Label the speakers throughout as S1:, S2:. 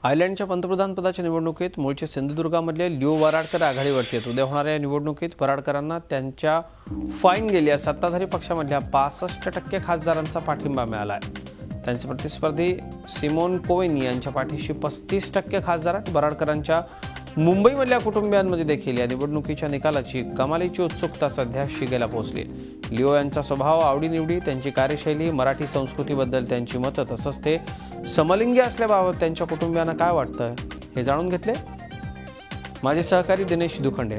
S1: आयर्लंडच्या पंतप्रधानपदाच्या निवडणुकीत मूळचे सिंधुदुर्गामधले लिओ वराडकर आघाडीवरती आहेत। उद्या होणाऱ्या या निवडणुकीत वराडकरांना त्यांच्या फाईन गेलेल्या सत्ताधारी पक्षामधल्या 65% खासदारांचा पाठिंबा मिळाला आहे। त्यांचे प्रतिस्पर्धी सिमोन कोवेन यांच्या पाठीशी 35% खासदार आहेत। वराडकरांच्या मुंबईमधल्या कुटुंबियांमध्ये देखील या निवडणुकीच्या निकालाची कमालीची उत्सुकता सध्या शिगेला पोहोचली। लिओ यांचा स्वभाव, आवडीनिवडी, त्यांची कार्यशैली, मराठी संस्कृतीबद्दल त्यांची मतं, तसंच ते समलिंगी असल्याबाबत त्यांच्या कुटुंबियांना काय वाटतं हे जाणून घेतले माझे सहकारी दिनेश दुखंडे।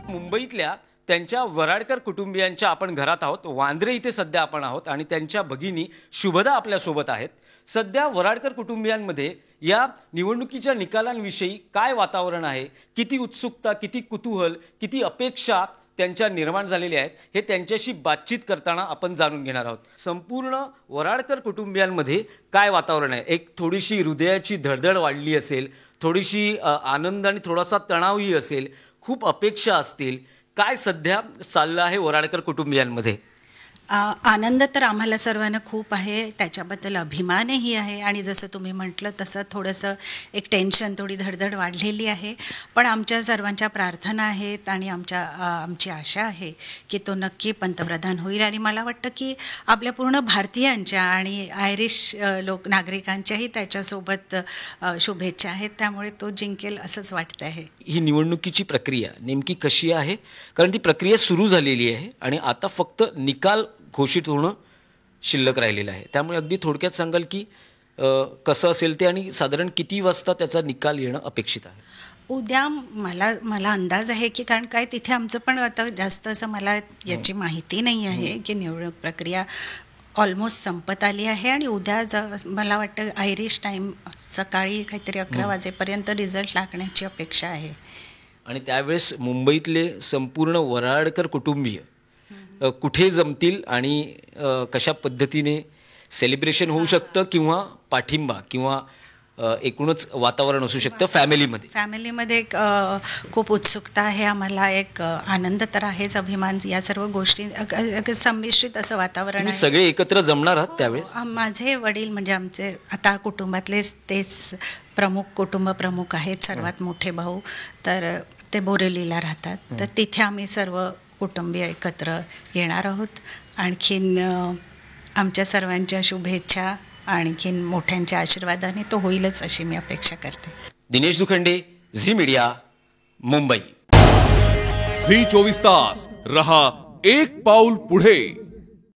S2: मुंबईतल्या त्यांच्या वराडकर कुटुंबियांच्या आपण घरात आहोत। वांद्रे इथे सध्या आपण आहोत आणि त्यांच्या भगिनी शुभदा आपल्या सोबत आहेत। सध्या वराडकर कुटुंबियांमध्ये या निवडणुकीच्या निकालांविषयी काय वातावरण आहे, किती उत्सुकता, किती कुतूहल, किती अपेक्षा त्यांच्या निर्माण झालेल्या आहेत हे त्यांच्याशी बातचीत करताना आपण जाणून घेणार आहोत। संपूर्ण वराडकर कुटुंबियांमध्ये काय वातावरण आहे? एक थोडीशी हृदयाची धडधड वाढली असेल, थोडीशी आनंद आणि थोडासा तणावही असेल, खूप अपेक्षा असतील। काय सध्या चाललं आहे वराडकर कुटुंबियांमध्ये?
S3: आनंद तर आम्हाला सर्वांना खूप आहे, त्याच्याबद्दल अभिमानही आहे आणि जसं तुम्ही म्हटलं तसं थोडंसं एक टेन्शन, थोडी धडधड वाढलेली आहे। पण आमच्या सर्वांच्या प्रार्थना आहेत आणि आमची आशा आहे की तो नक्की पंतप्रधान होईल। आणि मला वाटतं की आपल्या पूर्ण भारतीयांच्या आणि आयरिश नागरिकांच्याही त्याच्यासोबत शुभेच्छा आहेत, त्यामुळे तो जिंकेल असंच वाटतं आहे।
S2: ही निवडणुकीची प्रक्रिया नेमकी कशी आहे? कारण ती प्रक्रिया सुरू झालेली आहे आणि आता फक्त निकाल घोषित होणं शिल्लक राहिलेलं आहे। त्यामुळे अगदी थोडक्यात सांगाल की कसं असेल ते आणि साधारण किती वाजता त्याचा निकाल येणं अपेक्षित आहे?
S3: उद्या मला अंदाज आहे की कारण काय तिथे आमचं पण आता जास्त असं मला याची माहिती नाही आहे की निवडणूक प्रक्रिया ऑलमोस्ट संपत आली आहे आणि उद्या मला वाटतं आयरिश टाईम सकाळी काहीतरी 11 वाजेपर्यंत रिझल्ट लागण्याची अपेक्षा आहे।
S2: आणि त्यावेळेस मुंबईतले संपूर्ण वराडकर कुटुंबीय कुठे जमतील आणि कशा पद्धतीने सेलिब्रेशन होऊ शकतं किंवा पाठिंबा किंवा एकूणच वातावरण असू शकतं फॅमिलीमध्ये?
S3: खूप उत्सुकता आहे आम्हाला, एक आनंद तर आहेच, अभिमान, या सर्व गोष्टी संमिश्रित असं वातावरण आहे।
S2: सगळे एकत्र जमणार आहात त्यावेळेस?
S3: माझे वडील म्हणजे आमचे आता कुटुंबातलेच तेच कुटुंब प्रमुख आहेत, सर्वात मोठे भाऊ तर ते बोरिवलीला राहतात, तर तिथे आम्ही सर्व कुटुंबीय एकत्र येणार आहोत। आणखीन आमच्या सर्वांच्या शुभेच्छा, आणखीन मोठ्यांच्या आशीर्वादाने तो होईलच अशी मी अपेक्षा करते।
S2: दिनेश दुखंडे, झी मीडिया, मुंबई।
S4: झी 24 तास रहा एक पाऊल पुढे।